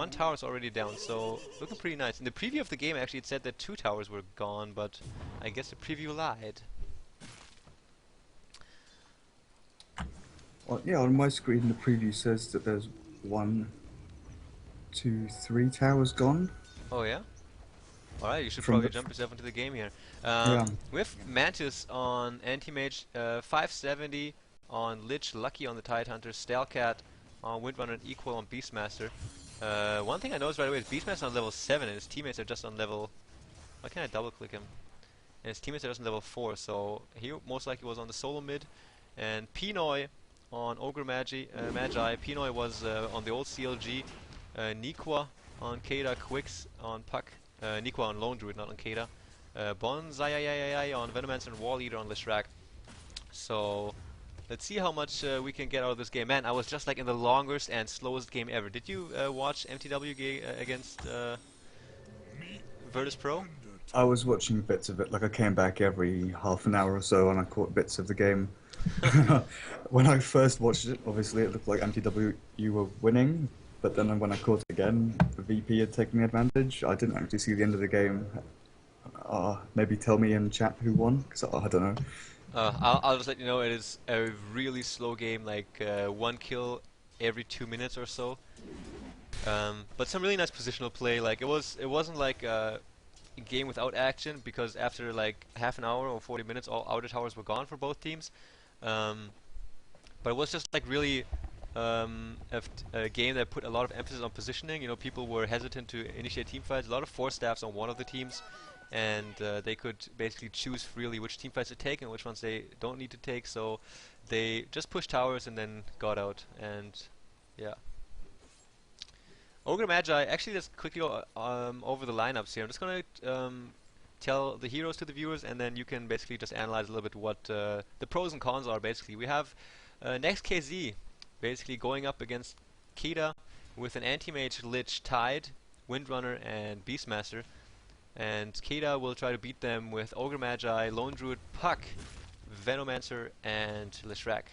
one tower is already down, so looking pretty nice. In the preview of the game, actually, it said that 2 towers were gone, but I guess the preview lied. Well, yeah, on my screen the preview says that there's 1, 2, 3 towers gone. Oh yeah? Alright, you should From probably the jump yourself into the game here. yeah. We have Mantis on Anti-Mage, 570 on Lich, Lucky on the Tidehunter, Stalcat on Windrunner, and Equal on Beastmaster. One thing I noticed right away is Beastmaster on level 7 and his teammates are just on level... Why can't I double click him? And his teammates are just on level 4, so he most likely was on the solo mid. And Pinoy on Ogre Magi. Pinoy was on the old CLG. Nikwa on Keita, Quix on Puck. Nikwa on Lone Druid, not on Keita. Bonzai on Venomancer and Wall Eater on Lishrak. So let's see how much we can get out of this game. Man, I was just like in the longest and slowest game ever. Did you watch MTW against Virtus Pro? I was watching bits of it, like I came back every half an hour or so and I caught bits of the game. When I first watched it, obviously it looked like MTW were winning, but then when I caught it again, the VP had taken the advantage. I didn't actually see the end of the game. Maybe tell me in chat who won, because I don't know. I'll just let you know it is a really slow game, like 1 kill every 2 minutes or so. But some really nice positional play. Like it wasn't like a game without action, because after like half an hour or 40 minutes, all outer towers were gone for both teams. But it was just like really a game that put a lot of emphasis on positioning. You know, people were hesitant to initiate team fights. A lot of 4 staffs on one of the teams, and they could basically choose freely which team fights to take and which ones they don't need to take. So they just pushed towers and then got out. And yeah. Ogre Magi, actually let's quickly go over the lineups here. I'm just going to tell the heroes to the viewers, and then you can basically just analyze a little bit what the pros and cons are. Basically, we have Next.kz basically going up against Keita with an Anti-Mage, Lich, Tide, Windrunner, and Beastmaster. And Keita will try to beat them with Ogre Magi, Lone Druid, Puck, Venomancer, and Lishrak.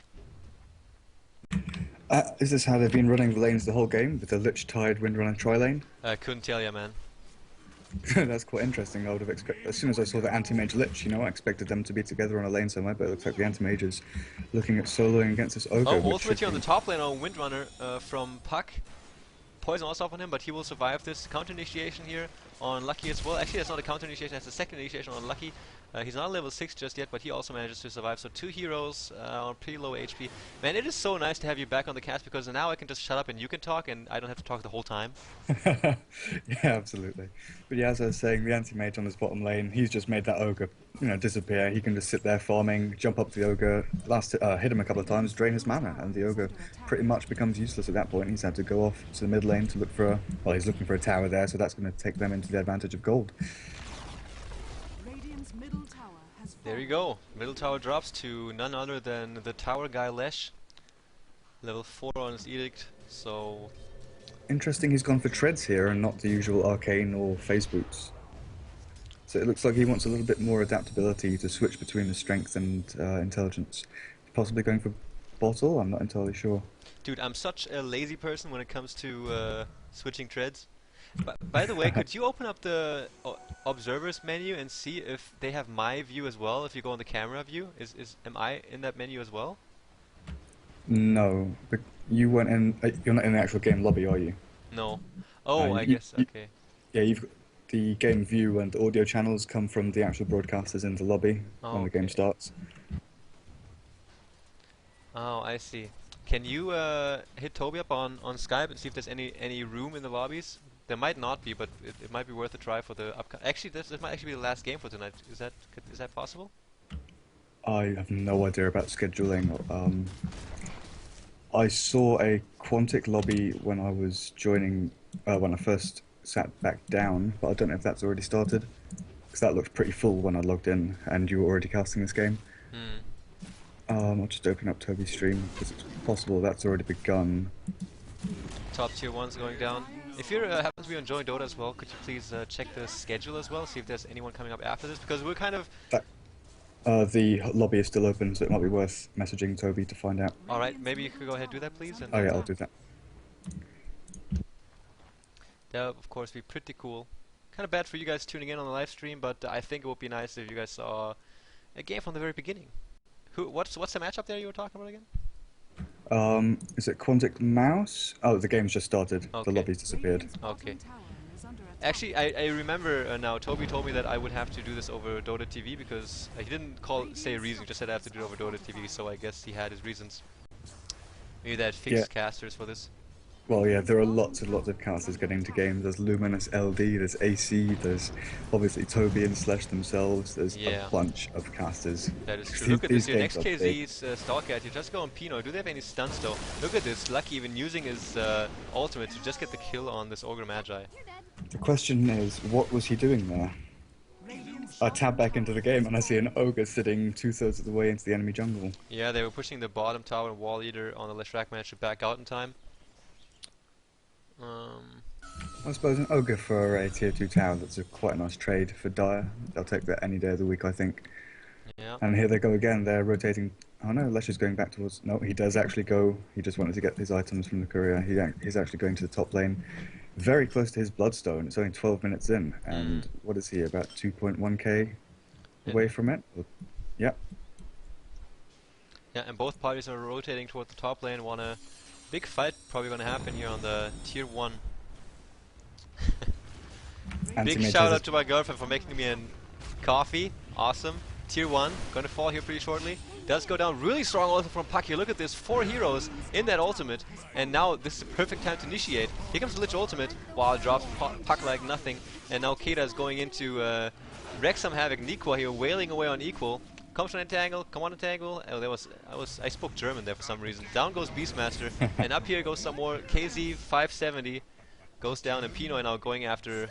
Is this how they've been running the lanes the whole game, with the Lich, Tide, Windrunner, Tri-Lane? I couldn't tell ya, man. That's quite interesting. I would have expected, as soon as I saw the Anti-Mage Lich, I expected them to be together on a lane somewhere, but it looks like the Anti-Mage is looking at soloing against this Ogre. Oh, ultimately on the top lane on Windrunner from Puck. Poison also up on him, but he will survive this. Counter initiation here on Lucky as well. Actually, that's not a counter initiation, that's a second initiation on Lucky. He's not level 6 just yet, but he also manages to survive. So 2 heroes on pretty low HP. Man, it is so nice to have you back on the cast, because now I can just shut up and you can talk, and I don't have to talk the whole time. Yeah, absolutely. But yeah, as I was saying, the Anti-Mage on his bottom lane, he's just made that Ogre, disappear. He can just sit there farming, jump up to the Ogre, hit him a couple of times, drain his mana, and the Ogre pretty much becomes useless at that point. He's had to go off to the mid lane to look for well, he's looking for a tower there, so that's going to take them into the advantage of gold. There you go. Middle tower drops to none other than the tower guy Lesh. Level 4 on his edict, so... Interesting, he's gone for treads here and not the usual arcane or phase boots. So it looks like he wants a little bit more adaptability to switch between the strength and intelligence. Possibly going for bottle, I'm not entirely sure. Dude, I'm such a lazy person when it comes to switching treads. By the way, could you open up the observers menu and see if they have my view as well? If you go on the camera view, am I in that menu as well? No, but you weren't in. You're not in the actual game lobby, are you? No. Oh, I guess. Okay. Yeah, you've the game view and the audio channels come from the actual broadcasters in the lobby when the game starts. Oh, I see. Can you hit Toby up on Skype and see if there's any room in the lobbies? There might not be, but it might be worth a try for the upcoming. Actually, this might actually be the last game for tonight. Is that possible? I have no idea about scheduling. I saw a Quantic lobby when I was joining, when I first sat back down, but I don't know if that's already started, because that looked pretty full when I logged in, and you were already casting this game. I'll just open up Toby's stream, because it's possible that's already begun. Top tier 1's going down. If you happen to be enjoying Dota as well, could you please check the schedule as well, see if there's anyone coming up after this, because we're kind of... The lobby is still open, so it might be worth messaging Toby to find out. Alright, maybe you could go ahead and do that, please. And oh yeah, I'll do that. That would, of course, be pretty cool. Kind of bad for you guys tuning in on the live stream, but I think it would be nice if you guys saw a game from the very beginning. What's the matchup there you were talking about again? Is it Quantic Mouse? Oh, the game's just started. Okay. The lobby's disappeared. Okay. Actually, I remember now. Toby told me that I would have to do this over Dota TV because he didn't say a reason. He just said I have to do it over Dota TV. So I guess he had his reasons. Maybe they had fixed casters for this. Well, yeah, there are lots and lots of casters getting into games. There's Luminous LD, there's AC, there's obviously Toby and Slash themselves. There's a bunch of casters. That is true. Look at this here. Next.kz's Stalker. You just go on Pino. Do they have any stuns though? Look at this. Lucky even using his ultimate to just get the kill on this Ogre Magi. The question is, what was he doing there? I tab back into the game and I see an Ogre sitting 2/3 of the way into the enemy jungle. Yeah, they were pushing the bottom tower and Wall Eater on the Leshrac managed to back out in time. I suppose an Ogre for a tier 2 tower, that's a quite nice trade for Dire. They'll take that any day of the week, I think. Yeah. And here they go again, they're rotating. Oh no, Lesh is going back towards... No, he does actually go. He just wanted to get his items from the courier. He's actually going to the top lane. Very close to his Bloodstone. It's only 12 minutes in. And what is he, about 2.1k away from it? Yep. Yeah, and both parties are rotating toward the top lane. Big fight probably gonna happen here on the tier 1. Big shout out to my girlfriend for making me a coffee. Awesome. Tier 1, gonna fall here pretty shortly. Does go down really strong also from Puck here. Look at this, 4 heroes in that ultimate. And now this is the perfect time to initiate. Here comes the Lich ultimate. Wow, drops Puck like nothing. And now Keita is going into wreck some havoc. Nikwa here wailing away on equal. Comes from Entangle, come on Entangle. Oh, I spoke German there for some reason. Down goes Beastmaster, and up here goes some more. KZ 570 goes down, and Pinoy now going after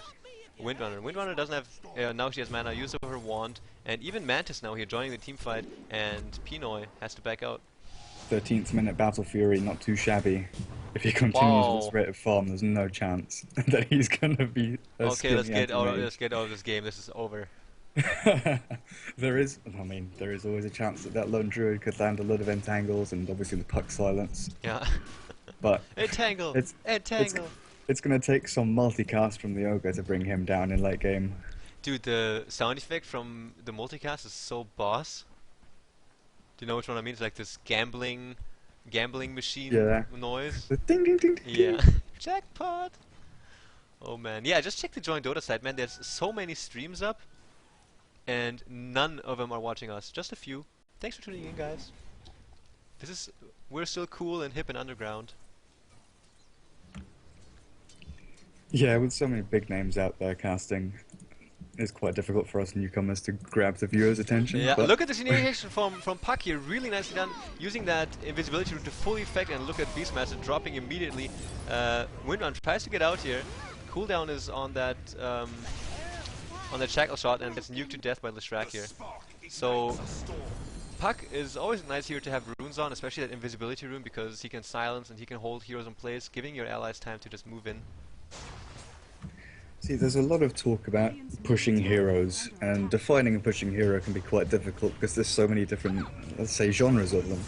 Windrunner. Windrunner doesn't have, now she has mana, use of her wand, and even Mantis now here joining the team fight, and Pinoy has to back out. 13th minute Battle Fury, not too shabby. If he continues with this rate of farm, there's no chance that he's gonna be. Okay, let's get out of this game. This is over. There is always a chance that lone druid could land a lot of entangles and obviously the Puck silence. Yeah. But entangle. It's gonna take some multicast from the Ogre to bring him down in late game. Dude, the sound effect from the multicast is so boss. Do you know which one I mean? It's like this gambling machine noise. The ding ding ding. Yeah. Jackpot. Oh man. Yeah, just check the Join Dota site, man. There's so many streams up. And none of them are watching us. Just a few. Thanks for tuning in, guys. We're still cool and hip and underground. Yeah, with so many big names out there casting, it's quite difficult for us newcomers to grab the viewers' attention. Yeah, look at this initiation from Puck here. Really nicely done. Using that invisibility route to full effect, and look at Beastmaster dropping immediately. Windrun tries to get out here. Cooldown is on that shackle shot and gets nuked to death by Leshrac here. So Puck is always nice here to have runes on, especially that invisibility rune, because he can silence and he can hold heroes in place, giving your allies time to just move in. See, there's a lot of talk about pushing heroes, and defining a pushing hero can be quite difficult because there's so many different, let's say, genres of them.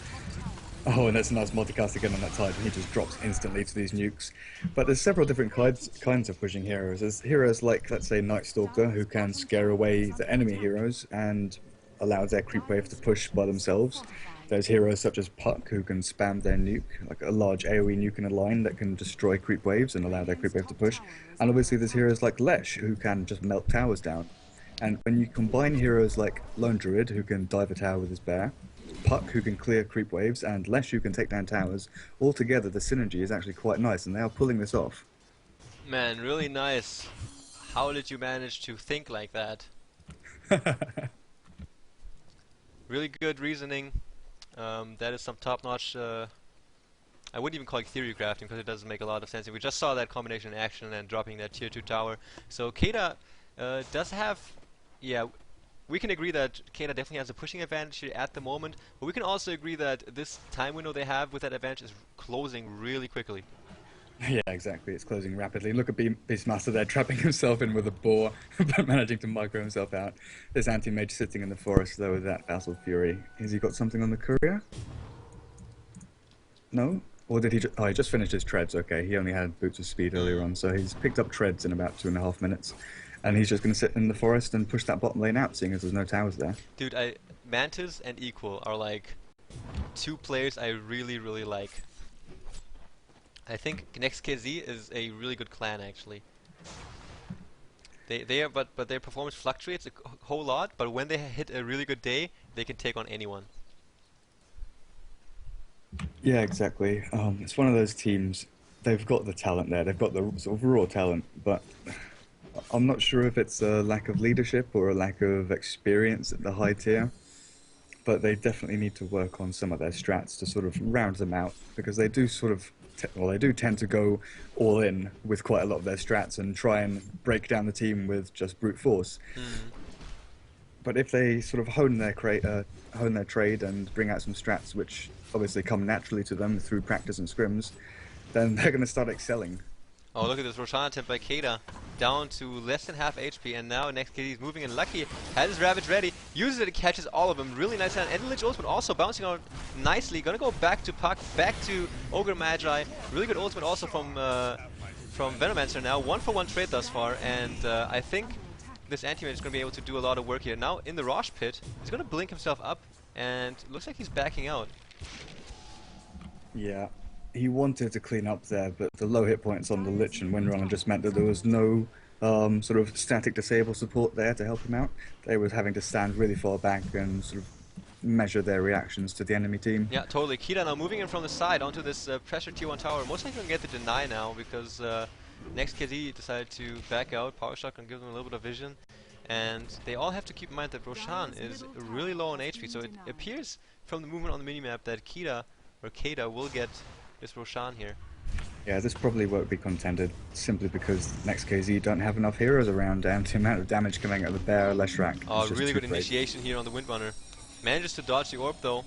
Oh, and that's a nice multicast again on that tide, and he just drops instantly to these nukes. But there's several different kinds of pushing heroes. There's heroes like, let's say, Night Stalker, who can scare away the enemy heroes and allow their creep wave to push by themselves. There's heroes such as Puck, who can spam their nuke, like a large AoE nuke in a line that can destroy creep waves and allow their creep wave to push. And obviously there's heroes like Lesh, who can just melt towers down. And when you combine heroes like Lone Druid, who can dive a tower with his bear, Puck, who can clear creep waves, and Lesh, who can take down towers, altogether the synergy is actually quite nice, and they are pulling this off. Man, really nice. How did you manage to think like that? Really good reasoning. That is some top-notch, I wouldn't even call it theory crafting because it doesn't make a lot of sense. We just saw that combination in action and dropping that tier 2 tower. So Keita does have, yeah, we can agree that Keita definitely has a pushing advantage here at the moment, but we can also agree that this time window they have with that advantage is closing really quickly. Yeah, exactly. It's closing rapidly. Look at Beastmaster there, trapping himself in with a boar, but managing to micro himself out. This anti-mage sitting in the forest, though, with that Battle Fury. Has he got something on the courier? No? Or did he? Oh, he just finished his treads. Okay, he only had boots of speed earlier Mm. on, so he's picked up treads in about 2.5 minutes, and he's just going to sit in the forest and push that bottom lane out, seeing as there's no towers there. Dude, Mantis and Equal are like two players I really, really like. I think Next.kz is a really good clan actually. They are but their performance fluctuates a whole lot, but when they hit a really good day, they can take on anyone. Yeah, exactly. It's one of those teams. They've got the talent there. They've got the sort of raw talent, but I'm not sure if it's a lack of leadership or a lack of experience at the high tier. But they definitely need to work on some of their strats to sort of round them out because they do sort of well, they do tend to go all in with quite a lot of their strats and try and break down the team with just brute force. Mm. But if they sort of hone their trade and bring out some strats which obviously come naturally to them through practice and scrims, then they're going to start excelling. Oh, look at this Roshan attempt by Keita. Down to less than half HP, and now Next.kz is moving in. Lucky has his Ravage ready, uses it, catches all of them. Really nice. And the Lich ultimate also bouncing out nicely. Gonna go back to Puck, back to Ogre Magi. Really good ultimate also from Venomancer now. 1-for-1 trade thus far, and I think this anti-mage is gonna be able to do a lot of work here. Now in the Rosh pit, he's gonna blink himself up, and looks like he's backing out. Yeah, he wanted to clean up there, but the low hit points on the Lich and Windrunner just meant that there was no sort of static disable support there to help him out. They were having to stand really far back and sort of measure their reactions to the enemy team. Yeah, totally. Keita now moving in from the side onto this pressure tier 1 tower. Most likely gonna get the deny now because Next.kz decided to back out. Power Shot can give them a little bit of vision. And they all have to keep in mind that Roshan is really low on HP, so it appears from the movement on the minimap that Keita will get this Roshan here. Yeah, this probably won't be contended simply because Next.kz don't have enough heroes around, and the amount of damage coming out of the Bear Leshrac Oh, is just really too good great. initiation here on the Windrunner. Manages to dodge the orb though,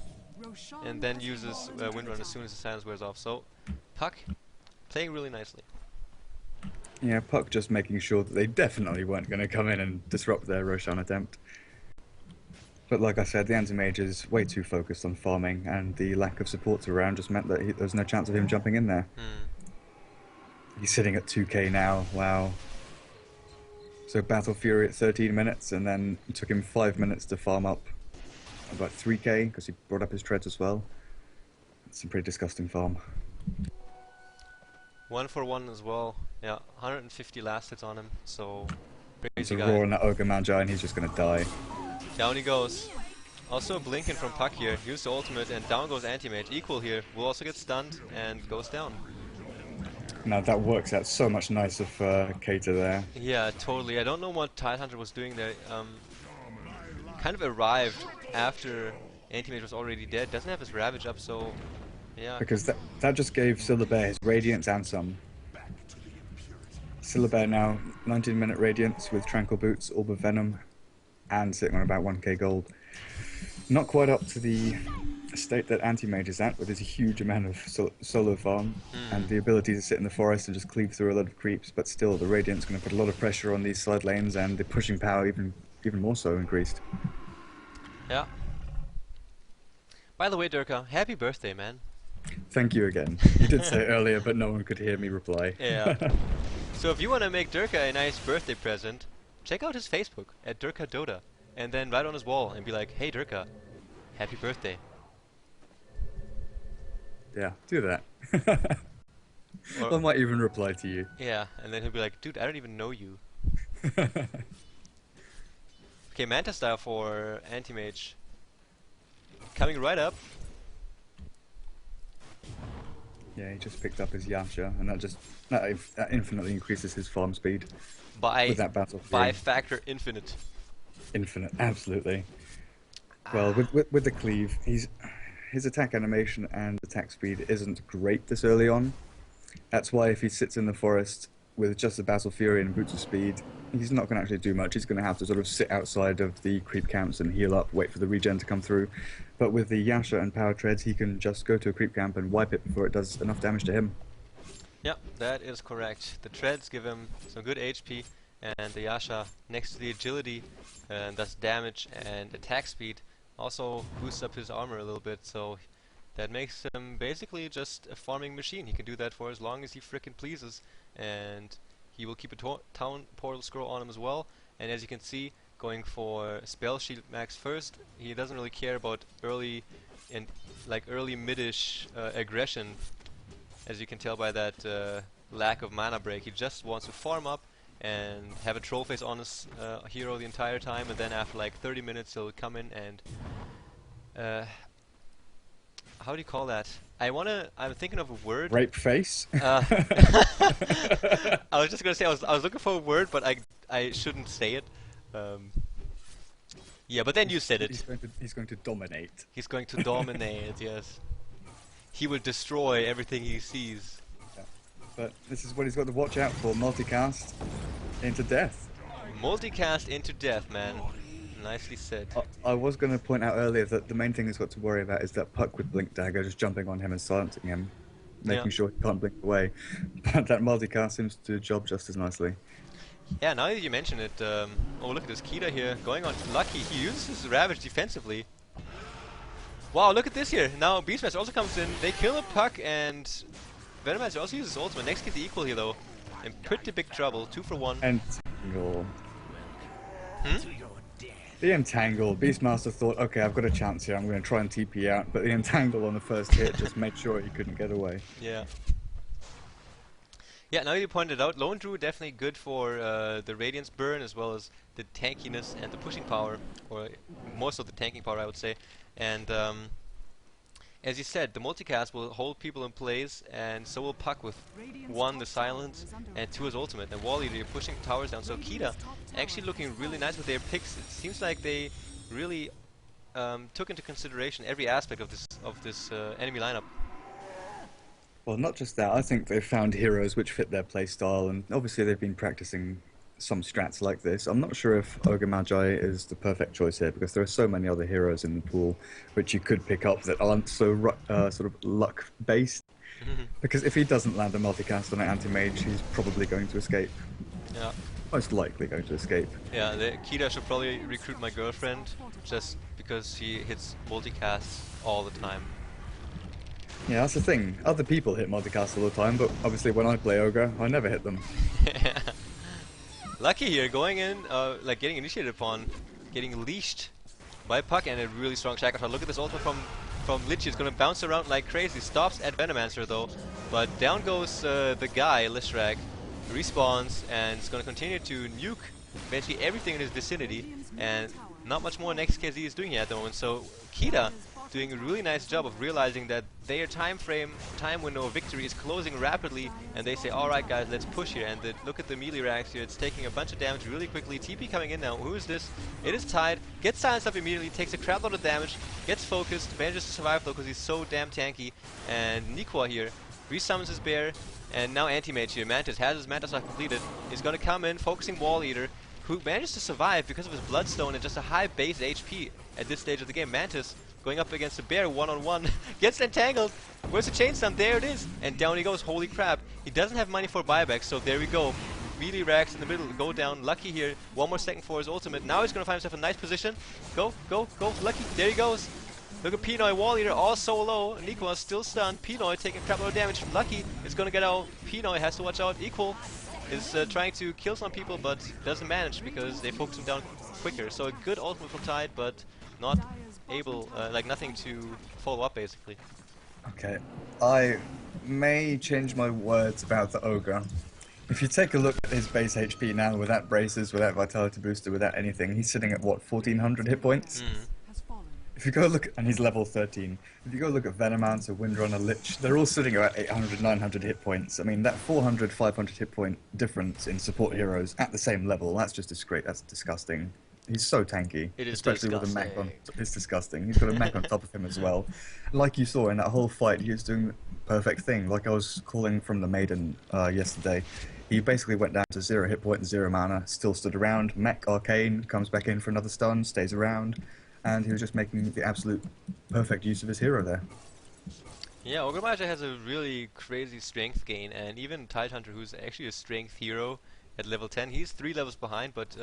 and then uses Windrunner as soon as the silence wears off. So, Puck playing really nicely. Yeah, Puck just making sure that they definitely weren't going to come in and disrupt their Roshan attempt. But like I said, the anti-mage is way too focused on farming, and the lack of supports around just meant that there was no chance of him jumping in there. He's sitting at 2k now, wow. So Battle Fury at 13 minutes, and then it took him 5 minutes to farm up about 3k, because he brought up his treads as well. It's a pretty disgusting farm. 1-for-1 as well. Yeah, 150 last hits on him, so It's crazy a guy. roar on that Ogre Magi, and he's just going to die. Down he goes. Also blinking from Puck here. Use the ultimate, and down goes Anti-Mage. Equal here. Will also get stunned and goes down. Now that works out so much nicer for Keita there. Yeah, totally. I don't know what Tidehunter was doing there. Kind of arrived after Anti-Mage was already dead. Doesn't have his Ravage up, so yeah. Because that just gave Syllabear his Radiance and some. Syllabear now 19-minute Radiance with Tranquil Boots, Orb of Venom, and sitting on about 1k gold. Not quite up to the state that Anti-Mage is at, with his huge amount of solo farm and the ability to sit in the forest and just cleave through a lot of creeps, but still the Radiant's going to put a lot of pressure on these side lanes, and the pushing power even more so increased. Yeah. By the way, Durka, happy birthday, man. Thank you again. You did say it earlier, but no one could hear me reply. Yeah. So if you want to make Durka a nice birthday present, check out his Facebook at Durka Dota, and then write on his wall and be like, "Hey Durka, happy birthday." Yeah, do that. I might even reply to you. Yeah, and then he'll be like, "Dude, I don't even know you." Okay, Manta style for Anti-Mage. Coming right up. Yeah, he just picked up his Yasha, and that infinitely increases his farm speed By with that battle fury. factor infinite. Infinite, absolutely. Well, with the cleave, his attack animation and attack speed isn't great this early on. That's why if he sits in the forest with just the Battle Fury and Boots of Speed, he's not going to actually do much. He's going to have to sort of sit outside of the creep camps and heal up, wait for the regen to come through. But with the Yasha and Power Treads, he can just go to a creep camp and wipe it before it does enough damage to him. Yep, that is correct. The treads give him some good HP, and the Yasha, next to the agility, and thus damage and attack speed, also boosts up his armor a little bit, so that makes him basically just a farming machine. He can do that for as long as he frickin' pleases, and he will keep a town portal scroll on him as well. And as you can see, going for spell shield max first, he doesn't really care about early and early midish aggression, as you can tell by that lack of mana break. He just wants to farm up and have a troll face on his hero the entire time, and then after like 30 minutes he'll come in and how do you call that? I'm thinking of a word. Rape face. I was just gonna say I was looking for a word, but I shouldn't say it. Yeah, but then you said it. He's going to dominate. He's going to dominate. Yes. He will destroy everything he sees. Yeah. But this is what he's got to watch out for: multicast into death. Multicast into death, man. Nicely said. I was going to point out earlier that the main thing he's got to worry about is that puck with Blink Dagger just jumping on him and silencing him, making sure he can't blink away. But that multicast seems to do the job just as nicely. Yeah, now that you mention it, oh look at this Keita here, going on Lucky. He uses his Ravage defensively. Wow, look at this here. Now Beastmaster also comes in, they kill a puck, and Venomancer also uses ultimate. Next-kz equal here though, in pretty big trouble, 2 for 1. Entangle. The Entangle. Beastmaster thought, okay, I've got a chance here, I'm going to try and TP out, but the Entangle on the first hit just made sure he couldn't get away. Yeah. Yeah, now you pointed out, Lone Druid definitely good for the Radiance burn, as well as the tankiness and the pushing power, or most of the tanking power I would say. And as you said, the multicast will hold people in place, and so will Puck with 1, the silence, and 2, his ultimate. And Wall Eater, you're pushing towers down. So Keita actually looking really nice with their picks. It seems like they really took into consideration every aspect of this enemy lineup. Well, not just that, I think they've found heroes which fit their playstyle, and obviously they've been practicing some strats like this. I'm not sure if Ogre Magi is the perfect choice here, because there are so many other heroes in the pool which you could pick up that aren't so sort of luck-based. Because if he doesn't land a multicast on an anti-mage, he's probably going to escape. Yeah. Most likely going to escape. Yeah, Keita should probably recruit my girlfriend, just because she hits multicasts all the time. Yeah, that's the thing. Other people hit multicast all the time, but obviously when I play Ogre, I never hit them. Lucky here, going in, getting initiated upon, getting leashed by Puck, and a really strong shackle shot. Look at this ultimate from Lich. It's going to bounce around like crazy. Stops at Venomancer though, but down goes the guy, Lishrak, respawns, and it's going to continue to nuke basically everything in his vicinity, and not much more Next.kz is doing here at the moment. So Keita doing a really nice job of realizing that their time window of victory is closing rapidly, and they say, alright guys, let's push here. And look at the melee racks here, it's taking a bunch of damage really quickly. TP coming in now, who is this? It is Tide, gets silenced up immediately, takes a crap load of damage, gets focused, manages to survive though because he's so damn tanky. And Nikwa here resummons his bear, and now Anti-Mage here, Mantis has his Mantis completed, is going to come in, focusing Wall Eater, who manages to survive because of his Bloodstone and just a high base HP at this stage of the game. Mantis going up against a bear one-on-one, gets entangled. Where's the chainstun? There it is. And down he goes. Holy crap. He doesn't have money for buyback, so there we go. Melee racks in the middle, go down. Lucky here. 1 more second for his ultimate. Now he's going to find himself a nice position. Go, go, go. Lucky. There he goes. Look at Pinoy, Wall Eater, all so low. Nikwa still stunned. Pinoy taking a crap load of damage. Lucky is going to get out. Pinoy has to watch out. Equal is trying to kill some people, but doesn't manage because they focus him down quicker. So a good ultimate from Tide, but not able, nothing to follow up basically. Okay, I may change my words about the Ogre. If you take a look at his base HP now, without braces, without vitality booster, without anything, he's sitting at what, 1400 hit points? If you go look, and he's level 13, if you go look at Venomancer, Windrunner, Lich, they're all sitting at 800, 900 hit points. I mean, that 400, 500 hit point difference in support heroes at the same level, that's just that's disgusting. He's so tanky, It is especially disgusting. with a mech on. It's disgusting. He's got a mech on top of him as well. Like you saw in that whole fight, he was doing the perfect thing. Like I was calling from the Maiden yesterday. He basically went down to 0 hit point, 0 mana, still stood around. Mech Arcane comes back in for another stun, stays around, and he was just making the absolute perfect use of his hero there. Yeah, Ogre Magi has a really crazy strength gain, and even Tidehunter, who's actually a strength hero at level 10, he's 3 levels behind, but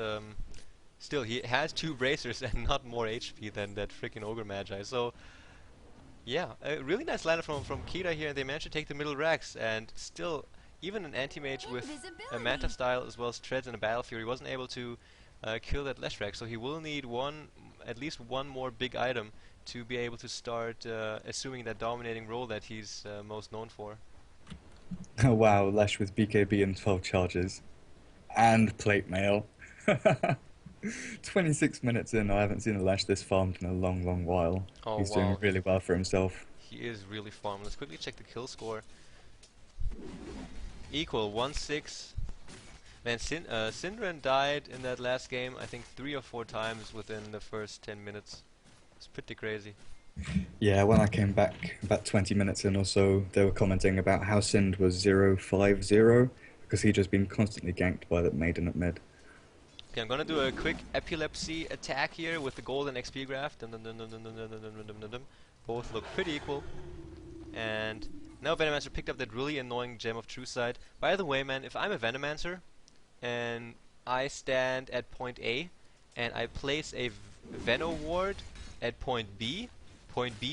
still, he has 2 bracers and not more HP than that freaking Ogre Magi. So Yeah, a really nice line from Keita here, and they managed to take the middle racks, and still, even an anti-mage with a Manta Invisibility. style as well as treads and a Battle Fury wasn't able to kill that Lesh rack, so he will need at least one more big item to be able to start assuming that dominating role that he's most known for. Oh wow, Lesh with BKB and 12 charges. And plate mail. 26 minutes in, I haven't seen a Lesh this farmed in a long, long while. Oh He's doing wow, really well for himself. he is really farm. Let's quickly check the kill score. Equal 1-6. Man, Syndran died in that last game, I think 3 or 4 times within the first 10 minutes. It's pretty crazy. Yeah, when I came back about 20 minutes in or so, they were commenting about how Sind was 0-5-0 because he'd just been constantly ganked by that maiden at mid. Okay, I'm gonna do a quick epilepsy attack here with the golden XP graph. Both look pretty equal. And now Venomancer picked up that really annoying Gem of True Sight. By the way, man, if I'm a Venomancer and I stand at point A and I place a Veno ward at point B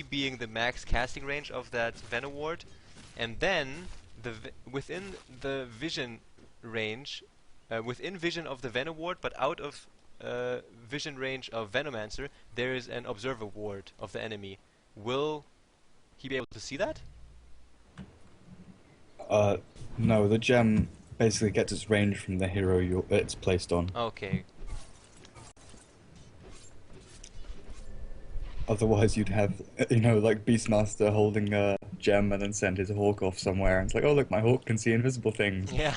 being the max casting range of that Veno ward, and then within the vision range, within vision of the Veno ward, but out of vision range of Venomancer, there is an observer ward of the enemy. Will he be able to see that? No, the gem basically gets its range from the hero it's placed on. Okay. Otherwise, you'd have, like Beastmaster holding a gem and then send his hawk off somewhere. And it's like, oh, look, my hawk can see invisible things. Yeah.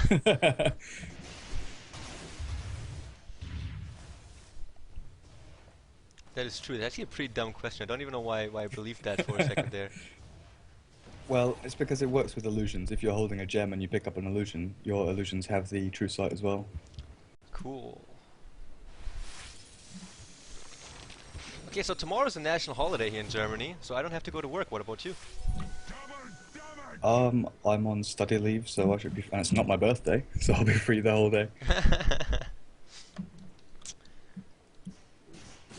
That is true. It's actually a pretty dumb question. I don't even know why I believed that for a second there. Well, it's because it works with illusions. If you're holding a gem and you pick up an illusion, your illusions have the true sight as well. Cool. Okay, so tomorrow's a national holiday here in Germany, so I don't have to go to work. What about you? I'm on study leave, so I should be. And it's not my birthday, so I'll be free the whole day.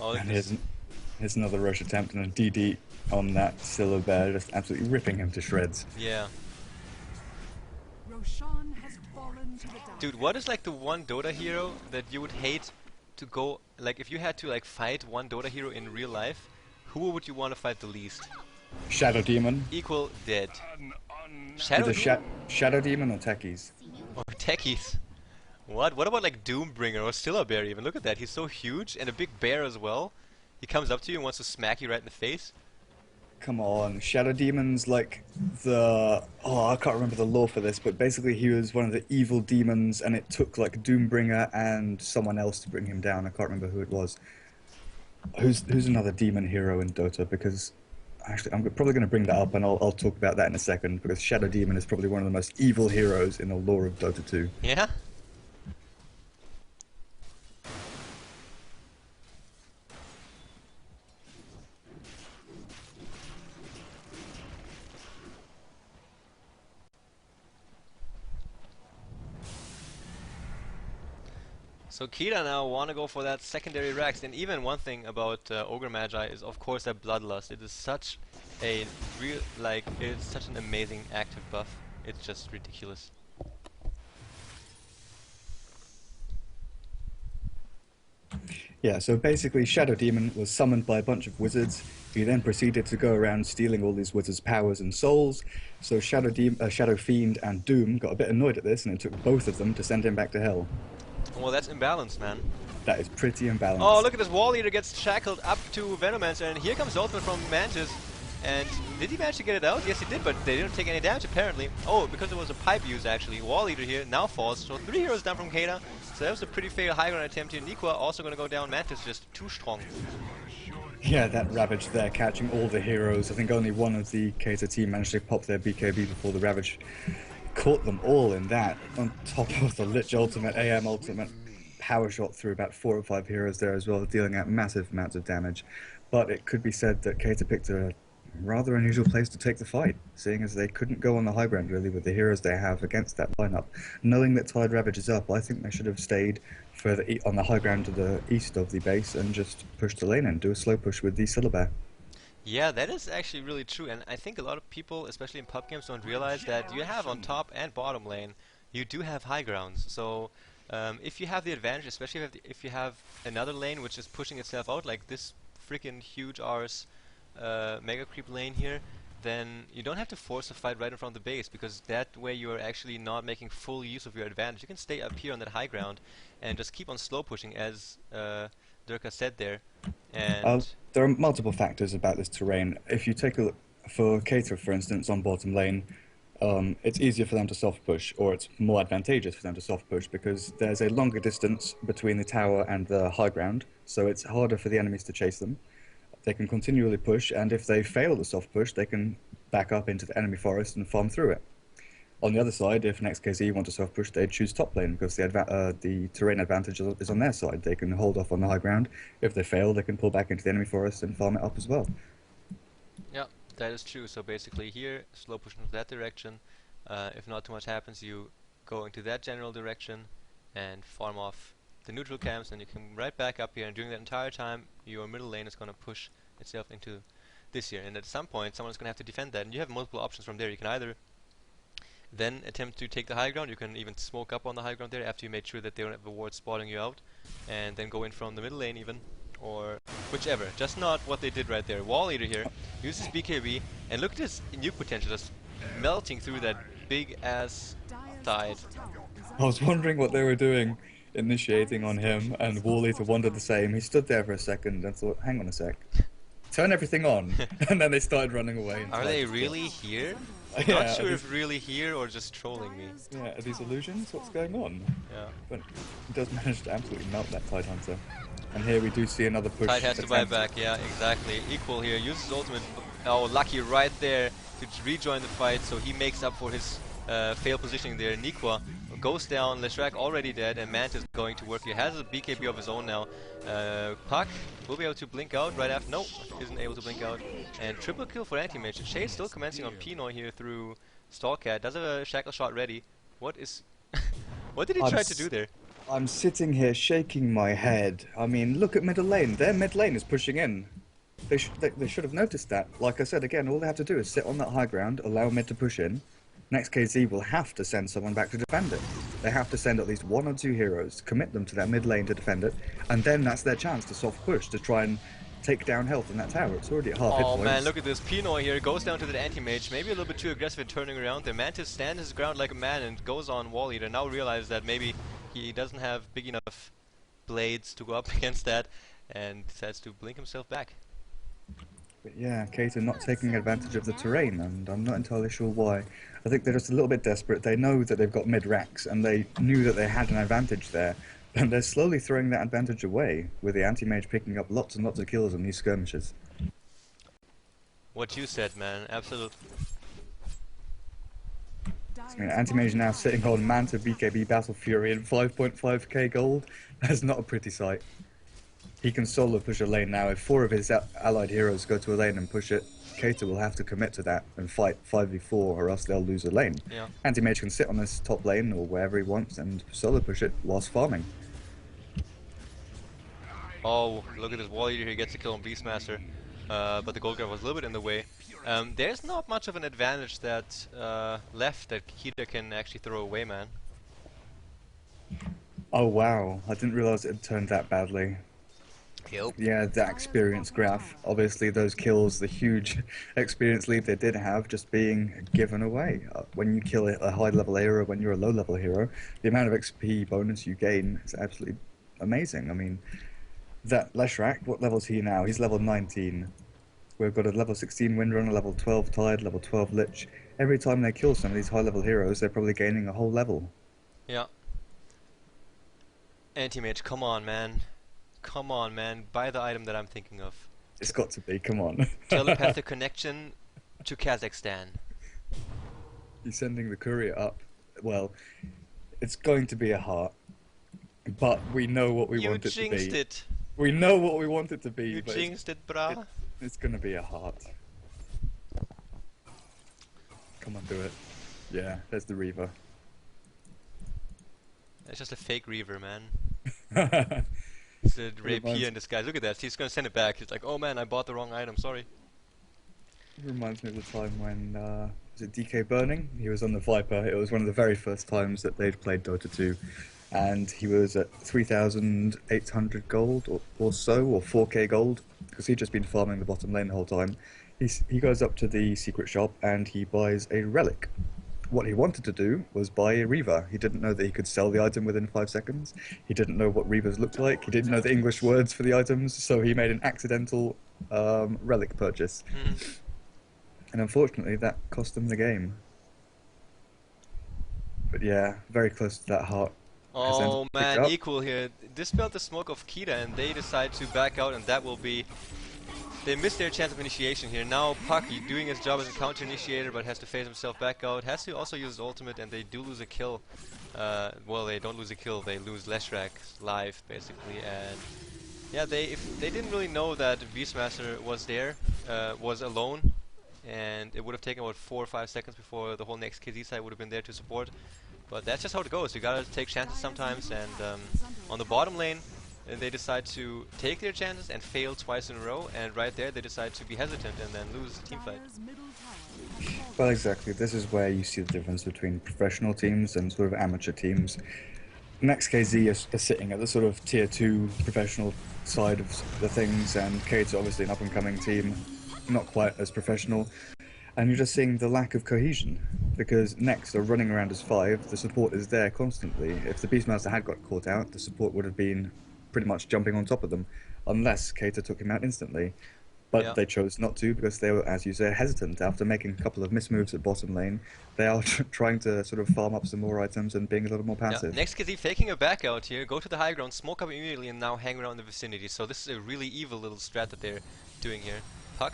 Oh, And here's another rush attempt and a DD on that Silver Bear, just absolutely ripping him to shreds. yeah. Roshan has fallen to the dark. Dude, what is like the one Dota hero that you would hate to go, like if you had to like fight one Dota hero in real life, who would you want to fight the least? Shadow Demon. Equal dead. Shadow Either Shadow Demon or Techies. or techies? What? What about like Doombringer or Stilla Bear even? Look at that, he's so huge and a big bear as well. He comes up to you and wants to smack you right in the face. Come on, Shadow Demon's like the... Oh, I can't remember the lore for this, but basically he was one of the evil demons and it took like Doombringer and someone else to bring him down. I can't remember who it was. Who's another demon hero in Dota? Because actually I'm probably going to bring that up and I'll talk about that in a second, because Shadow Demon is probably one of the most evil heroes in the lore of Dota 2. Yeah? So Keita now want to go for that secondary Rex, and even one thing about Ogre Magi is of course that Bloodlust. It is such a it's such an amazing active buff. It's just ridiculous. Yeah, so basically Shadow Demon was summoned by a bunch of wizards. He then proceeded to go around stealing all these wizards' powers and souls. So Shadow Fiend and Doom got a bit annoyed at this, and it took both of them to send him back to hell. Well, that's imbalanced, man. That is pretty imbalanced. Oh, look at this Wall Eater gets shackled up to Venomancer, and here comes the ultimate from Mantis. And did he manage to get it out? Yes, he did, but they didn't take any damage apparently. Oh, because it was a pipe use actually. Wall Eater here now falls. So 3 heroes down from Keita. So that was a pretty fair high ground attempt here. Nikwa also going to go down. Mantis just too strong. Yeah, that Ravage there catching all the heroes. I think only one of the Keita team managed to pop their BKB before the Ravage caught them all in that. On top of the Lich ultimate, AM ultimate, power shot through about 4 or 5 heroes there as well, dealing out massive amounts of damage. But it could be said that Keita picked a rather unusual place to take the fight, seeing as they couldn't go on the high ground really with the heroes they have against that lineup. Knowing that Tide Ravage is up, I think they should have stayed further on the high ground to the east of the base and just pushed the lane and do a slow push with the Syllabear. Yeah, that is actually really true, and I think a lot of people, especially in pub games, don't realize that you have on top and bottom lane, you do have high grounds. So if you have the advantage, especially if you have another lane which is pushing itself out, like this freaking huge Rs mega creep lane here, then you don't have to force a fight right in front of the base, because that way you're actually not making full use of your advantage. You can stay up here on that high ground and just keep on slow pushing, as Durka said there, Uh, and there are multiple factors about this terrain. If you take a look for Keita, for instance, on bottom lane, it's easier for them to soft push, or it's more advantageous for them to soft push because there's a longer distance between the tower and the high ground, so it's harder for the enemies to chase them. They can continually push, and if they fail the soft push, they can back up into the enemy forest and farm through it. On the other side, if Next.kz want to soft push, they'd choose top lane because the terrain advantage is on their side. They can hold off on the high ground. If they fail, they can pull back into the enemy forest and farm it up as well. yeah, that is true. So basically here, slow push into that direction. If not too much happens, you go into that general direction and farm off the neutral camps, and you come right back up here, and during that entire time, your middle lane is going to push itself into this here. And at some point, someone's going to have to defend that, and you have multiple options from there. You can either then attempt to take the high ground. You can even smoke up on the high ground there after you made sure that they don't have a ward spotting you out, and then go in from the middle lane even, or whichever. Just not what they did right there. Wall Eater here uses BKB, and look at this nuke potential just melting through that big ass tide. I was wondering what they were doing, initiating on him, and Wally to wonder the same. He stood there for a second and thought, hang on a sec. Turn everything on. And then they started running away. And Are tried they to kill. really here? I'm Yeah, not sure are if really here or just trolling me. Yeah, are these illusions? What's going on? Yeah. But he does manage to absolutely melt that Tide Hunter. And here we do see another push. Tide has to buy attempt. back, yeah, exactly. Equal here, uses ultimate. Oh, Lucky right there to rejoin the fight, so he makes up for his failed positioning there. Nikwa goes down, Leshrac already dead, and Mantis going to work here. Has a BKB of his own now. Puck will be able to blink out right after. No, isn't able to blink out. And triple kill for Anti-Mage. Shade still commencing on Pinoy here through Stallcat. Does have a shackle shot ready. What is... what did he try to do there? I'm sitting here shaking my head. I mean, look at middle lane. Their mid lane is pushing in. They should have noticed that. Like I said, again, all they have to do is sit on that high ground, allow mid to push in. Next.kz will have to send someone back to defend it. They have to send at least one or two heroes, commit them to that mid lane to defend it, and then that's their chance to soft push to try and take down health in that tower. It's already at half hit Oh points. man, look at this. Pinoy here goes down to the anti-mage, maybe a little bit too aggressive in turning around there. Mantis stands his ground like a man and goes on Wall Eater. Now realizes that maybe he doesn't have big enough blades to go up against that, and decides to blink himself back. But yeah, Keita not taking advantage of the terrain, and I'm not entirely sure why. I think they're just a little bit desperate. They know that they've got mid-racks, and they knew that they had an advantage there. And they're slowly throwing that advantage away, with the anti-mage picking up lots and lots of kills on these skirmishes. What you said, man, absolute. I mean, anti-mage now sitting on Manta, BKB, Battle Fury, and 5.5k gold. That's not a pretty sight. He can solo push a lane now. If 4 of his allied heroes go to a lane and push it, Keita will have to commit to that and fight 5v4 or else they'll lose a lane. Yeah. Anti-mage can sit on this top lane or wherever he wants and solo push it whilst farming. Oh, look at this Wall Eater here, gets a kill on Beastmaster. But the gold grab was a little bit in the way. There's not much of an advantage that left that Keita can actually throw away, man. Oh wow, I didn't realize it had turned that badly. Yep. Yeah, that experience graph. Obviously those kills, the huge experience lead they did have, just being given away. When you kill a high level hero, when you're a low level hero, the amount of XP bonus you gain is absolutely amazing. I mean, that Leshrac, what level is he now? He's level 19. We've got a level 16 Windrunner, level 12 Tide, level 12 Lich. Every time they kill some of these high level heroes, they're probably gaining a whole level. Yeah. Anti-mage, come on, man. Come on, man. Buy the item that I'm thinking of. It's got to be, come on. Telepathic connection to Kazakhstan. He's sending the courier up. Well, it's going to be a heart. But we know what we want it to be. You jinxed it. We know what we want it to be. You but jinxed it, brah. It's going to be a heart. Come on, do it. Yeah, there's the Reaver. It's just a fake Reaver, man. It's a rapier reminds- in disguise. Look at that. He's gonna send it back. He's like, oh man, I bought the wrong item. Sorry. It reminds me of the time when was it DK Burning? He was on the Viper. It was one of the very first times that they'd played Dota 2, and he was at 3,800 gold or so, or 4k gold, because he'd just been farming the bottom lane the whole time. He goes up to the secret shop and he buys a relic. What he wanted to do was buy a Reaver. He didn't know that he could sell the item within 5 seconds. He didn't know what Reavers looked like. He didn't know the English words for the items, so he made an accidental relic purchase. Mhm. And unfortunately, that cost him the game. But yeah, very close to that heart. Has ended Oh up picked man, up. equal here. Dispelled the smoke of Keita and they decide to back out, and that will be... They missed their chance of initiation here. Now Pucky doing his job as a counter initiator, but has to phase himself back out. Has to also use his ultimate, and they do lose a kill. Well, they don't lose a kill, they lose Leshrak's life basically. And yeah, if they didn't really know that Beastmaster was there, was alone, and it would have taken about 4 or 5 seconds before the whole Next.kz side would have been there to support. But that's just how it goes. You gotta take chances sometimes, and on the bottom lane, they decide to take their chances and fail twice in a row, and right there they decide to be hesitant and then lose the team fight. Dire's middle tower has Well, exactly. This is where you see the difference between professional teams and sort of amateur teams. Next.kz is sitting at the sort of tier 2 professional side of the things, and Keita obviously an up-and-coming team, not quite as professional. And you're just seeing the lack of cohesion, because Next are running around as 5, the support is there constantly. If the Beastmaster had got caught out, the support would have been pretty much jumping on top of them, unless Keita took him out instantly. But Yeah. they chose not to, because they were, as you say, hesitant. After making a couple of mismoves at bottom lane, they are trying to sort of farm up some more items and being a little more Yeah, passive. Next.kz faking a back out here, go to the high ground, smoke up immediately, and now hang around in the vicinity. So this is a really evil little strat that they're doing here. Puck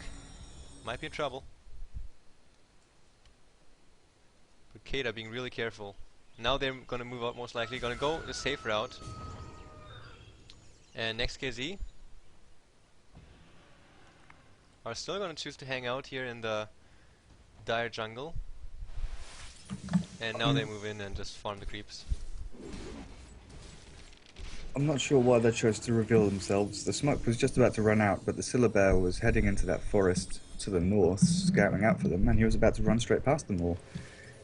might be in trouble. But Keita being really careful. Now they're gonna move out most likely, gonna go the safe route. And Next.kz are still gonna choose to hang out here in the dire jungle. And now they move in and just farm the creeps. I'm not sure why they chose to reveal themselves. The smoke was just about to run out, but the Syllabear was heading into that forest to the north, scouting out for them, and he was about to run straight past them all.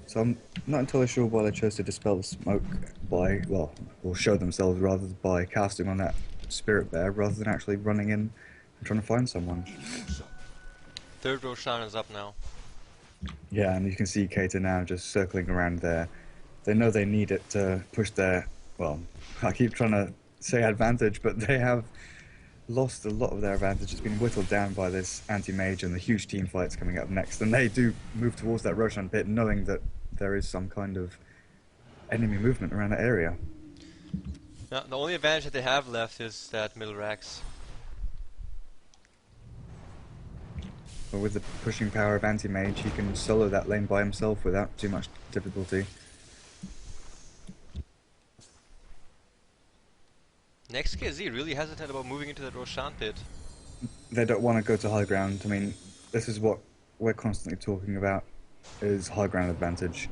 So I'm not entirely sure why they chose to dispel the smoke by, well, or show themselves rather by casting on that Spirit Bear, rather than actually running in and trying to find someone. Third Roshan is up now. Yeah, and you can see Keita now just circling around there. They know they need it to push their, well, I keep trying to say advantage, but they have lost a lot of their advantage. It's been whittled down by this anti-mage and the huge team fights coming up next. And they do move towards that Roshan pit knowing that there is some kind of enemy movement around that area. Now, the only advantage that they have left is that middle racks. But with the pushing power of anti-mage, he can solo that lane by himself without too much difficulty. Next.kz really hesitant about moving into the Roshan pit. They don't want to go to high ground. I mean, this is what we're constantly talking about, is high ground advantage.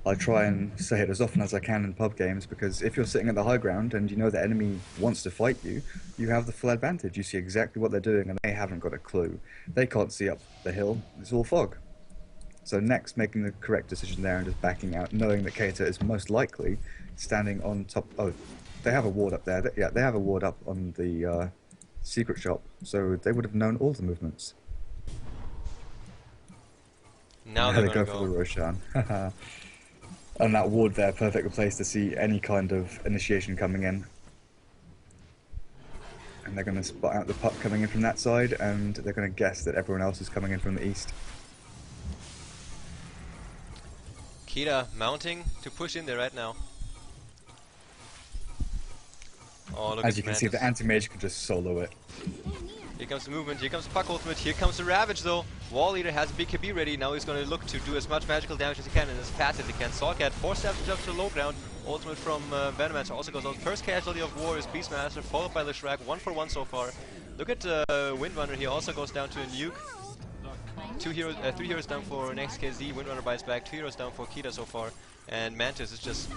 I try and say it as often as I can in pub games, because if you're sitting at the high ground and you know the enemy wants to fight you, you have the full advantage. You see exactly what they're doing and they haven't got a clue. They can't see up the hill, it's all fog. So Next making the correct decision there and just backing out, knowing that Keita is most likely standing on top. Oh, they have a ward up there. Yeah, they have a ward up on the secret shop, so they would have known all the movements. Now There they're they gonna go for the go. Roshan. And that ward there, perfect place to see any kind of initiation coming in. And they're going to spot out the puck coming in from that side, and they're going to guess that everyone else is coming in from the east. Keita mounting to push in there right now. Oh, look As at you can see, Mantis. the anti-mage can just solo it. Here comes the movement, here comes the Puck ultimate, here comes the Ravage though. Wall Eater has BKB ready, now he's going to look to do as much magical damage as he can and as fast as he can. Soulcat 4 steps jumps to low ground, ultimate from Venomancer also goes out. First casualty of war is Beastmaster, followed by Leshrac, 1 for 1 so far. Look at Windrunner, he also goes down to a nuke. 3 heroes down for Next.kz, Windrunner bites back, 2 heroes down for Keita so far. And Mantis is just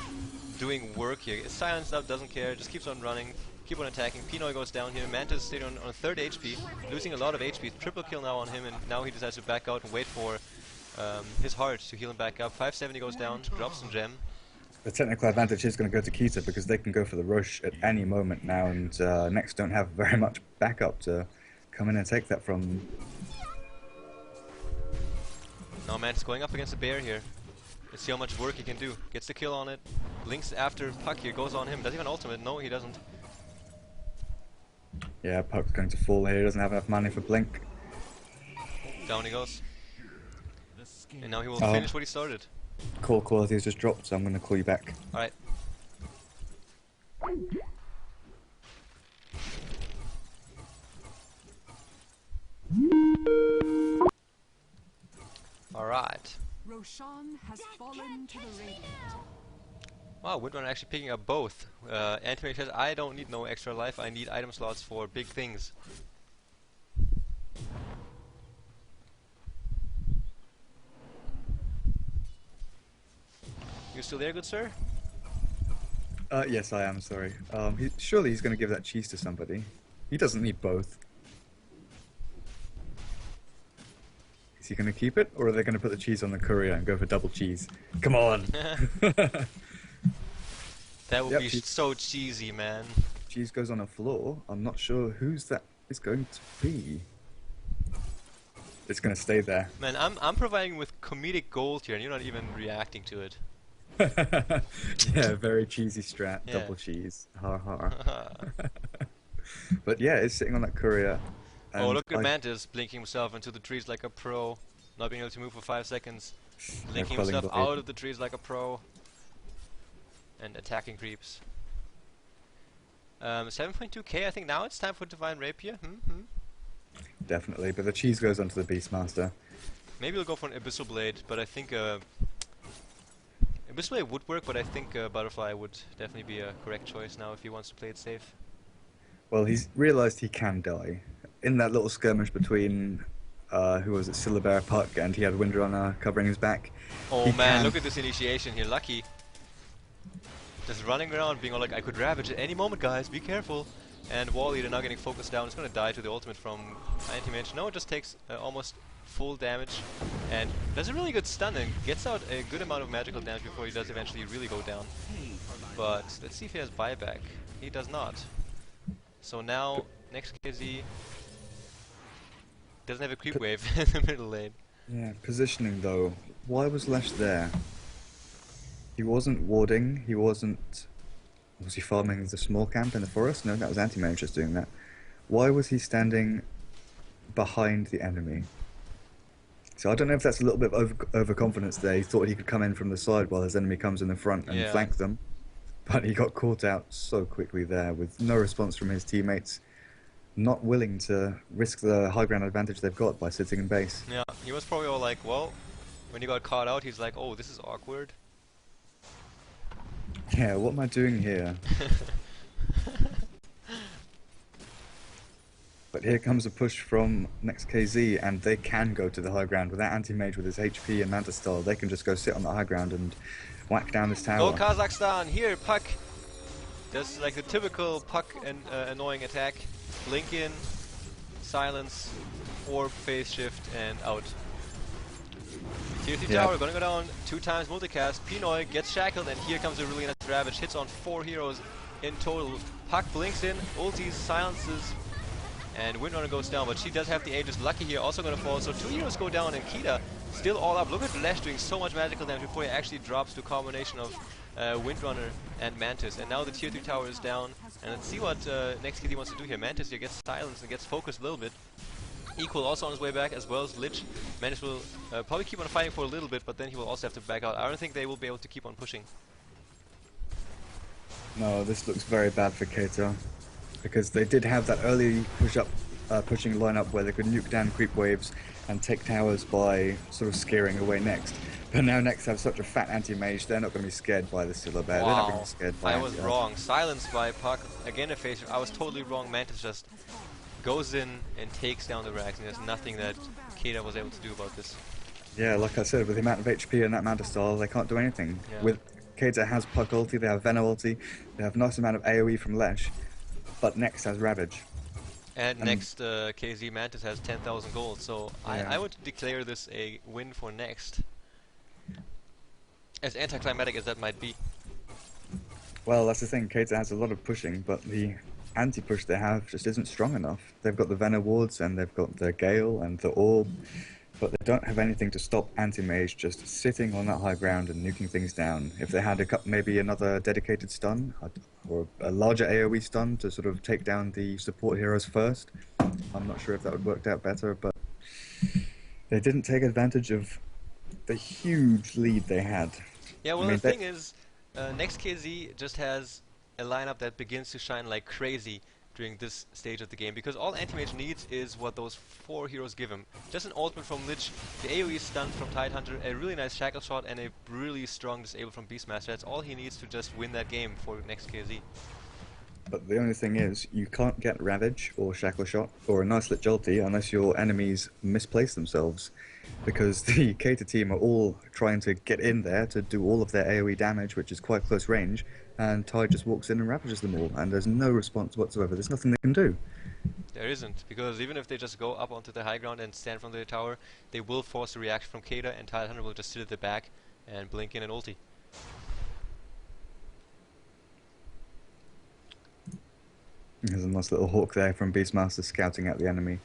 doing work here. It's silenced up, doesn't care, just keeps on running. keep on attacking. Pinoy goes down here. Mantis stayed on 3rd HP, losing a lot of HP. Triple kill now on him, and now he decides to back out and wait for his heart to heal him back up. 570 goes down, drops some gem. The technical advantage is going to go to Keita because they can go for the rush at any moment now, and Next don't have very much backup to come in and take that from. Now Mantis going up against the bear here. Let's see how much work he can do. Gets the kill on it. Blinks after Puck here, goes on him. Does he have an ultimate? No, he doesn't. Yeah, Puck's going to fall here. He doesn't have enough money for Blink. Down he goes. And now he will finish what he started. Call quality has just dropped, so I'm going to call you back. Alright. Alright. Roshan has fallen to the radiant. Wow, Windrunner actually picking up both. Antimage says, I don't need no extra life, I need item slots for big things. You still there, good sir? Yes, I am, sorry. Surely he's going to give that cheese to somebody. He doesn't need both. Is he going to keep it, or are they going to put the cheese on the courier and go for double cheese? Come on! That would be so cheesy, man. Cheese goes on a floor. I'm not sure whose that is going to be. It's going to stay there. Man, I'm providing with comedic gold here, and you're not even reacting to it. Yeah, very cheesy strat, Yeah. double cheese. Ha ha. But yeah, it's sitting on that courier. Oh, look at Mantis blinking himself into the trees like a pro. Not being able to move for 5 seconds. Blinking himself out of the trees like a pro. And attacking creeps. 7.2k, I think now it's time for Divine Rapier. Definitely, but the cheese goes onto the Beastmaster. Maybe we'll go for an Abyssal Blade, but I think Abyssal Blade would work, but I think Butterfly would definitely be a correct choice now if he wants to play it safe. Well, he's realised he can die. In that little skirmish between, who was it, Syllabear Puck, and he had Windrunner covering his back. Oh man, look at this initiation here, Lucky. Just running around being all like, I could ravage at any moment guys, be careful. And Wall Eater now getting focused down, it's gonna die to the ultimate from Anti-Mage. No, it just takes almost full damage and does a really good stun and gets out a good amount of magical damage before he does eventually really go down. But let's see if he has buyback. He does not. So now, Next.kz doesn't have a creep wave in the middle lane. Yeah, positioning though. Why was Lesh there? He wasn't warding, he wasn't... Was he farming the small camp in the forest? No, that was Anti-Mage just doing that. Why was he standing behind the enemy? So I don't know if that's a little bit of overconfidence there. He thought he could come in from the side while his enemy comes in the front and flank them. But he got caught out so quickly there with no response from his teammates. Not willing to risk the high ground advantage they've got by sitting in base. Yeah, he was probably all like, well, when he got caught out, he's like, oh, this is awkward. Yeah, what am I doing here? But here comes a push from Next.kz, and they can go to the high ground without Anti-Mage with his HP and Manta style. They can just go sit on the high ground and whack down this tower. Go Kazakhstan! Here, Puck! Does like the typical Puck and annoying attack. Blink in, silence, orb, phase shift, and out. Tier 3 tower gonna go down 2 times multicast. Pinoy gets shackled, and here comes a really nice ravage. Hits on 4 heroes in total. Puck blinks in, ultis, silences, and Windrunner goes down, but she does have the Aegis. Lucky here also gonna fall, so 2 heroes go down, and Keita still all up. Look at Lesh doing so much magical damage before he actually drops to a combination of Windrunner and Mantis. And now the tier 3 tower is down, and let's see what Next.kz wants to do here. Mantis here gets silenced and gets focused a little bit. Equal also on his way back, as well as Lich. Mantis will probably keep on fighting for a little bit, but then he will also have to back out. I don't think they will be able to keep on pushing. No, this looks very bad for Keita, because they did have that early pushing lineup where they could nuke down creep waves and take towers by sort of scaring away Next. But now Next have such a fat anti-mage, they're not going to be scared by the Syllabear. They're not going to be scared by I was wrong. Silenced by Puck. Again a phase. I was totally wrong. Mantis just goes in and takes down the Rags, and there's nothing that Keita was able to do about this. Yeah, like I said, with the amount of HP and that Manta style, they can't do anything. Yeah. With Keita has Puck ulti, they have Venom ulti, they have a nice amount of AoE from Lesh. but Next has Ravage. And next, KZ Mantis has 10,000 gold, so Yeah. I would declare this a win for Next. As anticlimactic as that might be. Well, that's the thing. Keita has a lot of pushing, but the anti-push they have just isn't strong enough. They've got the Venom wards and they've got the Gale and the Orb, but they don't have anything to stop anti-mage just sitting on that high ground and nuking things down. If they had maybe another dedicated stun or a larger AoE stun to sort of take down the support heroes first, I'm not sure if that would work out better, but they didn't take advantage of the huge lead they had. Yeah, well, I mean, the thing is, Next.kz just has a lineup that begins to shine like crazy during this stage of the game, because all Anti-Mage needs is what those 4 heroes give him. Just an ultimate from Lich, the AoE stun from Tidehunter, a really nice shackle shot, and a really strong disable from Beastmaster. That's all he needs to just win that game for Next.kz. But the only thing is, you can't get Ravage or Shackle Shot or a nice Lich ulti unless your enemies misplace themselves. Because the Keita team are all trying to get in there to do all of their AoE damage, which is quite close range, and Tide just walks in and ravages them all, and there's no response whatsoever. There's nothing they can do. There isn't, because even if they just go up onto the high ground and stand from the tower, they will force a reaction from Keita, and Tidehunter will just sit at the back and blink in an ulti. There's a nice little hawk there from Beastmaster scouting out the enemy.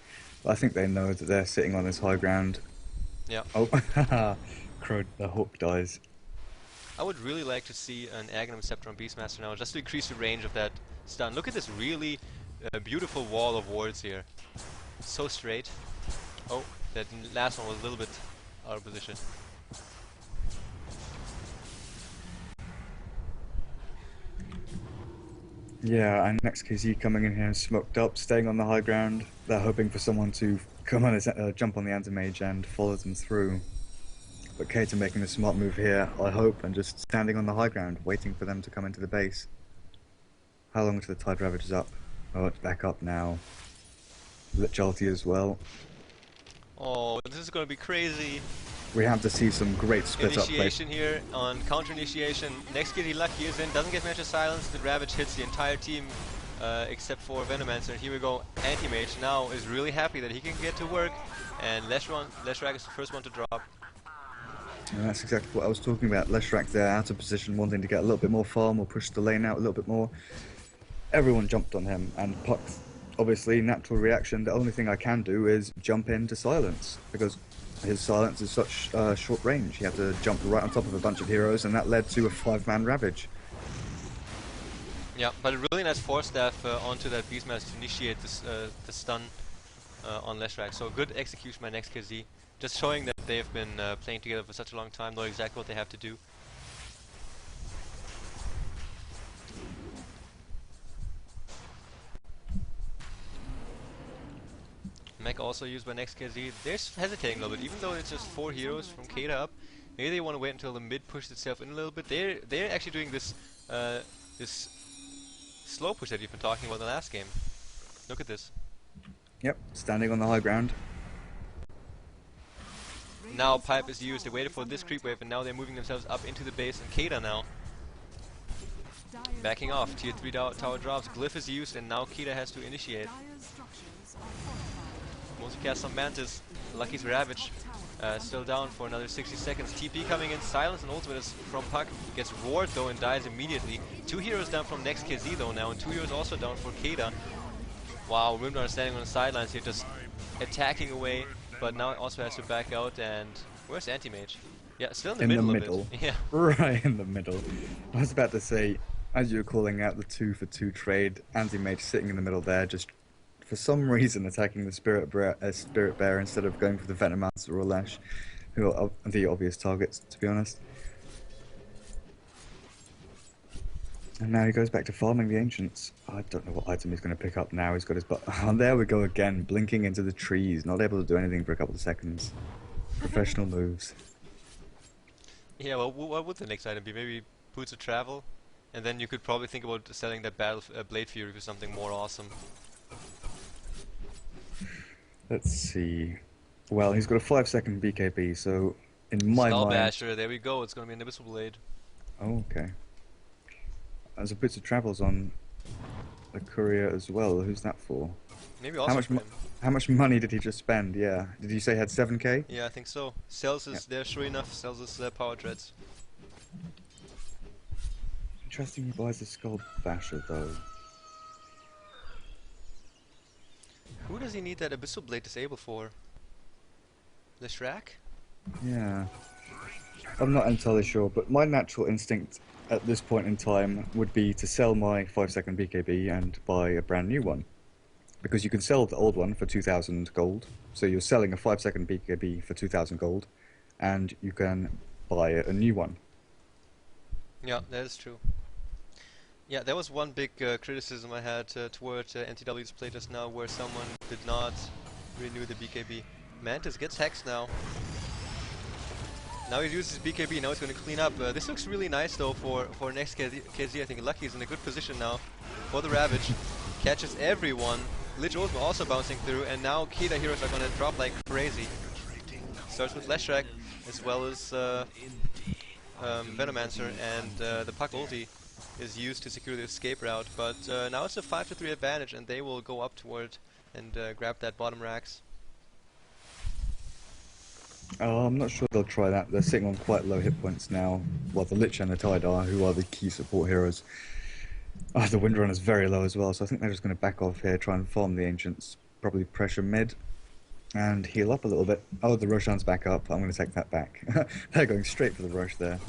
I think they know that they're sitting on this high ground. Yeah. Oh, Crow, the hawk dies. I would really like to see an Aghanim Scepter on Beastmaster now, just to increase the range of that stun. Look at this really beautiful wall of wards here. So straight. Oh, that last one was a little bit out of position. Yeah, and Next.kz coming in here smoked up, staying on the high ground. They're hoping for someone to come on, jump on the anti-mage and follow them through. But Keita making a smart move here, I hope, and just standing on the high ground, waiting for them to come into the base. How long till the Tide Ravage is up? Oh, it's back up now. Lich ulti as well. Oh, this is gonna be crazy. We have to see some great split up play. Initiation here on counter initiation. Next.kz Lucky is in, doesn't get Match of Silence. The Ravage hits the entire team except for Venomancer. And here we go. Anti-Mage now is really happy that he can get to work, and Leshrac is the first one to drop. And that's exactly what I was talking about. Leshrac there, out of position, wanting to get a little bit more farm or push the lane out a little bit more. Everyone jumped on him, and Puck, obviously, natural reaction. The only thing I can do is jump into silence, because his silence is such short range. He had to jump right on top of a bunch of heroes, and that led to a 5-man Ravage. Yeah, but a really nice force staff onto that Beastmaster to initiate this, the stun on Leshrac. So good execution by Next.kz. Just showing that they've been playing together for such a long time, know exactly what they have to do. Mech also used by Next.kz. They're hesitating a little bit, even though it's just 4 heroes from Keita up. Maybe they want to wait until the mid pushes itself in a little bit. They're actually doing this this slow push that you've been talking about in the last game. Look at this. Yep, standing on the high ground. Now pipe is used. They waited for this creep wave, and now they're moving themselves up into the base. And Keita now backing off. Tier 3 tower drops. Glyph is used, and now Keita has to initiate. Multicast on Mantis. Lucky's Ravage still down for another 60 seconds. TP coming in. Silence and ultimate is from Puck. Gets roared though and dies immediately. 2 heroes down from Next.kz though now, and 2 heroes also down for Keita. Wow, Rimdar standing on the sidelines here, just attacking away, but now also has to back out. And where's Anti-Mage? Yeah, still in the middle of it. Yeah. Right in the middle. I was about to say, as you were calling out the 2-for-2 trade, Anti-Mage sitting in the middle there, just for some reason attacking the Spirit Bear instead of going for the Venomancer or Lash, who are the obvious targets, to be honest. And now he goes back to farming the Ancients. I don't know what item he's going to pick up now. He's got his butt. Oh, there we go again, blinking into the trees, not able to do anything for a couple of seconds. Professional moves. Yeah, well, what would the next item be? Maybe Boots of Travel? And then you could probably think about selling that Blade Fury for something more awesome. Let's see. Well, he's got a 5-second BKB, so in my Skull mind... Basher, there we go. It's going to be an Abyssal Blade. Oh, okay. As a bit of travels on a courier as well. Who's that for? Maybe How also much for him. how much money did he just spend? Yeah. Did you say he had 7k? Yeah, I think so. Sells Yeah. his, there, sure enough, sells his power dreads. Interesting he buys a Skull Basher though. Who does he need that Abyssal Blade disabled for? The Shrek? Yeah. I'm not entirely sure, but my natural instinct at this point in time would be to sell my 5-second BKB and buy a brand new one. Because you can sell the old one for 2,000 gold, so you're selling a 5-second BKB for 2,000 gold, and you can buy a new one. Yeah, that is true. Yeah, that was one big criticism I had toward NTW's play just now, where someone did not renew the BKB. Mantis gets hexed now. Now he uses BKB, now he's going to clean up. This looks really nice though for Next.kz. I think Lucky is in a good position now for the Ravage. Catches everyone. Lich Ultima also bouncing through, and now Keita heroes are going to drop like crazy. Starts with Leshrac as well as Venomancer, and the Puck ulti is used to secure the escape route. But now it's a 5-3 advantage, and they will go up toward and grab that bottom racks. Oh, I'm not sure they'll try that. They're sitting on quite low hit points now. Well, the Lich and the Tide are, who are the key support heroes. The Windrunner's very low as well, so I think they're just going to back off here, try and farm the Ancients, probably pressure mid, and heal up a little bit. Oh, the Roshan's back up. I'm going to take that back. They're going straight for the Rosh there.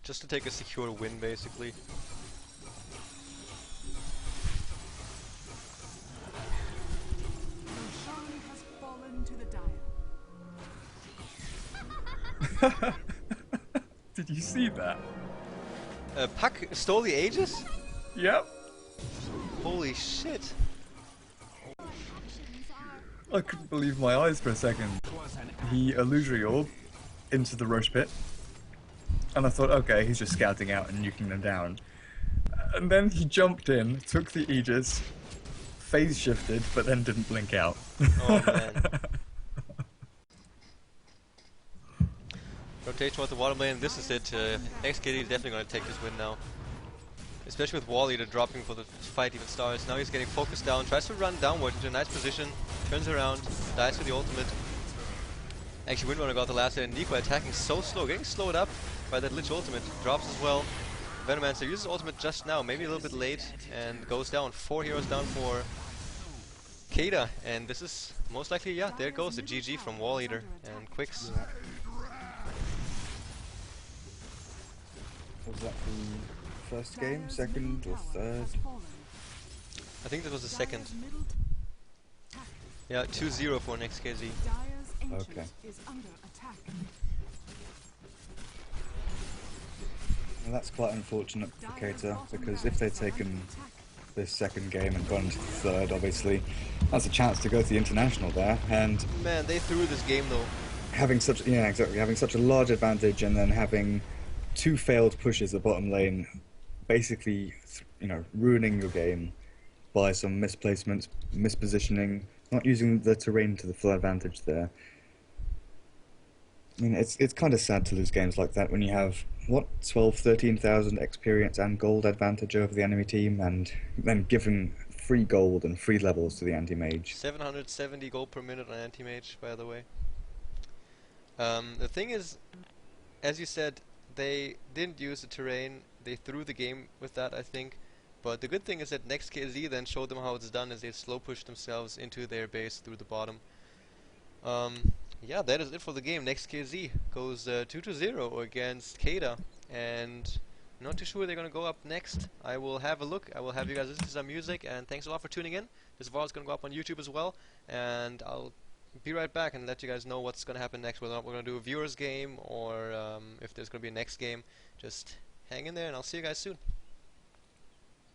Just to take a secure win, basically. Roshan has fallen to the dire. Did you see that? Puck stole the Aegis? Yep. Holy shit. I couldn't believe my eyes for a second. He illusory orb into the Rosh pit, and I thought, okay, he's just scouting out and nuking them down. And then he jumped in, took the Aegis, phase shifted, but then didn't blink out. Oh man. Rotation with the bottom lane, this is it. Next.kz is definitely going to take this win now. Especially with Wall Eater dropping for the fight even starts. Now he's getting focused down, tries to run downward into a nice position, turns around, dies with the ultimate. Actually, Windrunner got the last hit, and Nico attacking so slow, getting slowed up by that Lich ultimate. Drops as well. Venomancer uses ultimate just now, maybe a little bit late, and goes down. 4 heroes down for Keita, and this is most likely, yeah, there goes the GG from Wall Eater and Quicks. Was that the first game, second, or third? I think this was the second. Yeah, 2-0 for Next.kz. Okay. Is under attack. Well, that's quite unfortunate for Keita, because if they'd taken this second game and gone into the third, obviously, that's a chance to go to the international there, and Man, they threw this game though. having such, yeah, exactly, having such a large advantage and then having 2 failed pushes at bottom lane, basically, you know, ruining your game by some misplacements, mispositioning, not using the terrain to the full advantage there. I mean, it's kind of sad to lose games like that when you have, what, 13,000 experience and gold advantage over the enemy team, and then giving free gold and free levels to the anti-mage. 770 gold per minute on anti-mage, by the way. The thing is, as you said, they didn't use the terrain, they threw the game with that, I think. But the good thing is that Next.kz then showed them how it's done, as they slow pushed themselves into their base through the bottom. Yeah, that is it for the game. Next.kz goes 2-0 against Keita, and I'm not too sure they're going to go up next. I will have a look. I will have you guys listen to some music, and thanks a lot for tuning in. This VOD is going to go up on YouTube as well, and I'll be right back and let you guys know what's going to happen next, whether or not we're going to do a viewers game or if there's going to be a next game. Just hang in there, and I'll see you guys soon.